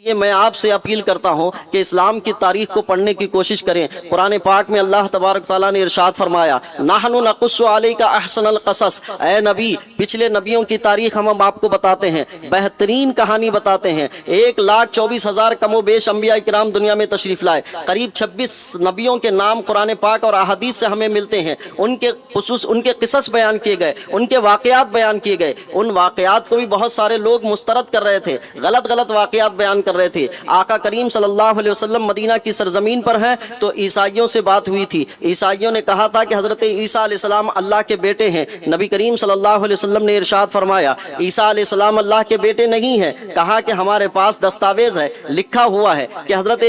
یہ میں آپ سے اپیل کرتا ہوں کہ اسلام کی تاریخ کو پڑھنے کی کوشش کریں۔ قرآن پاک میں اللہ تبارک تعالیٰ نے ارشاد فرمایا، نحن نقص علیک احسن القصص، اے نبی پچھلے نبیوں کی تاریخ ہم آپ کو بتاتے ہیں، بہترین کہانی بتاتے ہیں۔ 1,24,000 کم و بیش انبیاء کرام دنیا میں تشریف لائے، قریب 26 نبیوں کے نام قرآن پاک اور احادیث سے ہمیں ملتے ہیں، ان کے قصص بیان کیے گئے، ان کے واقعات بیان کیے گئے۔ ان واقعات کو بھی بہت سارے لوگ مسترد کر رہے تھے، غلط واقعات بیان کر رہے تھے۔ آقا کریم صلی اللہ علیہ وسلم مدینہ کی سرزمین پر ہیں تو عیسائیوں سے بات ہوئی تھی، عیسائیوں نے کہا تھا کہ حضرت عیسیٰ علیہ السلام اللہ کے بیٹے ہیں۔ نبی کریم صلی اللہ علیہ وسلم نے ارشاد فرمایا، عیسیٰ علیہ السلام اللہ کے بیٹے نہیں ہیں۔ کہا کہ ہمارے پاس دستاویز ہے، لکھا ہوا ہے کہ حضرت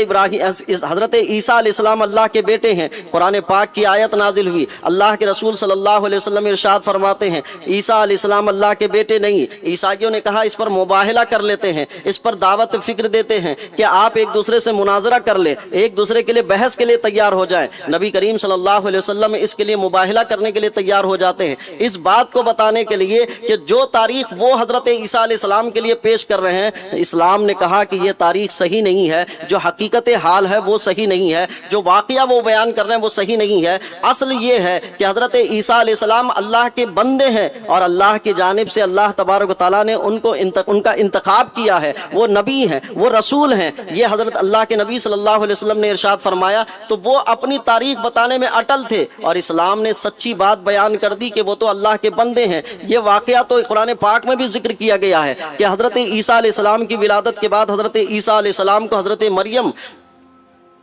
عیسیٰ علیہ السلام اللہ کے بیٹے ہیں۔ قرآن پاک کی آیت نازل ہوئی، اللہ کے رسول صلی اللہ علیہ وسلم ارشاد فرماتے ہیں عیسیٰ علیہ السلام اللہ کے بیٹے نہیں۔ عیسائیوں نے کہا اس پر مباہلہ کر لیتے ہیں، اس پر دعوت فکر دیتے ہیں کہ آپ ایک دوسرے سے مناظرہ کر لیں، ایک دوسرے کے لیے بحث کے لیے تیار ہو جائیں۔ نبی کریم صلی اللہ علیہ وسلم اس کے لیے مباہلہ کرنے کے لیے تیار ہو جاتے ہیں، اس بات کو بتانے کے لیے کہ جو تاریخ وہ حضرت عیسیٰ علیہ السلام کے لیے پیش کر رہے ہیں، اسلام نے کہا کہ یہ تاریخ صحیح نہیں ہے، جو حقیقت حال ہے وہ صحیح نہیں ہے، جو واقعہ وہ بیان کر رہے ہیں وہ صحیح نہیں ہے۔ اصل یہ ہے کہ حضرت عیسیٰ علیہ السلام اللہ کے بندے ہیں اور اللہ کی جانب سے اللہ تبارک و تعالیٰ نے ان کا انتخاب کیا ہے، وہ نبی ہیں، وہ رسول ہیں۔ یہ حضرت اللہ کے نبی صلی اللہ علیہ وسلم نے ارشاد فرمایا تو وہ اپنی تاریخ بتانے میں اٹل تھے اور اسلام نے سچی بات بیان کر دی کہ وہ تو اللہ کے بندے ہیں۔ یہ واقعہ تو قرآن پاک میں بھی ذکر کیا گیا ہے کہ حضرت عیسیٰ علیہ السلام کی ولادت کے بعد حضرت عیسیٰ علیہ السلام کو حضرت مریم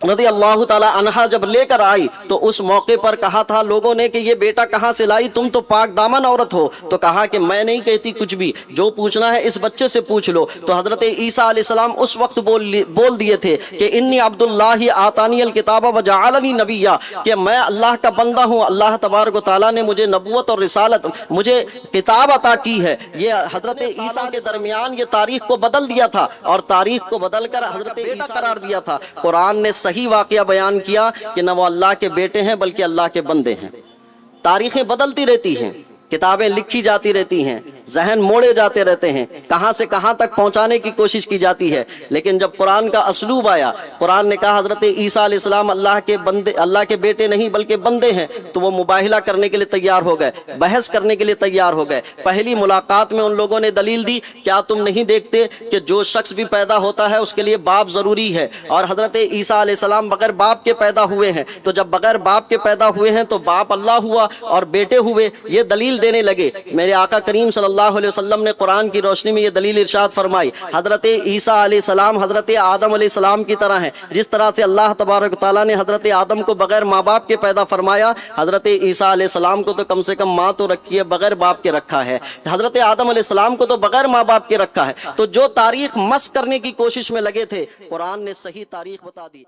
رضی اللہ تعالیٰ عنہا جب لے کر آئی تو اس موقع پر کہا تھا لوگوں نے کہ یہ بیٹا کہاں سے لائی، تم تو پاک دامن عورت ہو۔ تو کہا کہ میں نہیں کہتی کچھ بھی، جو پوچھنا ہے اس بچے سے پوچھ لو۔ تو حضرت عیسیٰ علیہ السلام اس وقت بول دیے تھے کہ انی عبداللہ آتانی الکتاب وجعلنی نبیا، کہ میں اللہ کا بندہ ہوں، اللہ تبارک و تعالیٰ نے مجھے نبوت اور رسالت، مجھے کتاب عطا کی ہے۔ یہ حضرت عیسیٰ کے درمیان یہ تاریخ کو بدل دیا تھا اور تاریخ کو بدل کر حضرت عیسیٰ قرار دیا تھا۔ قرآن نے صحیح واقعہ بیان کیا کہ نہ وہ اللہ کے بیٹے ہیں بلکہ اللہ کے بندے ہیں۔ تاریخیں بدلتی رہتی ہیں، کتابیں لکھی جاتی رہتی ہیں، ذہن موڑے جاتے رہتے ہیں، کہاں سے کہاں تک پہنچانے کی کوشش کی جاتی ہے، لیکن جب قرآن کا اسلوب آیا، قرآن نے کہا حضرت عیسیٰ علیہ السلام اللہ کے بندے، اللہ کے بیٹے نہیں بلکہ بندے ہیں، تو وہ مباہلہ کرنے کے لیے تیار ہو گئے، بحث کرنے کے لیے تیار ہو گئے۔ پہلی ملاقات میں ان لوگوں نے دلیل دی، کیا تم نہیں دیکھتے کہ جو شخص بھی پیدا ہوتا ہے اس کے لیے باپ ضروری ہے، اور حضرت عیسیٰ علیہ السلام بغیر باپ کے پیدا ہوئے ہیں، تو جب بغیر باپ کے پیدا ہوئے ہیں تو باپ اللہ ہوا اور بیٹے ہوئے۔ یہ دلیل دینے لگے۔ میرے آقا کریم صلی اللہ علیہ وسلم نے قرآن کی روشنی میں یہ دلیل ارشاد فرمائی، حضرت عیسیٰ علیہ السلام حضرت آدم علیہ السلام کی طرح ہیں۔ جس طرح سے اللہ تبارک تعالیٰ نے حضرت آدم کو بغیر ماں باپ کے پیدا فرمایا، حضرت عیسیٰ علیہ السلام کو تو کم سے کم ماں تو رکھی ہے، بغیر باپ کے رکھا ہے۔ حضرت آدم علیہ السلام کو تو بغیر ماں باپ کے رکھا ہے۔ تو جو تاریخ مس کرنے کی کوشش میں لگے تھے، قرآن نے صحیح تاریخ بتا دی۔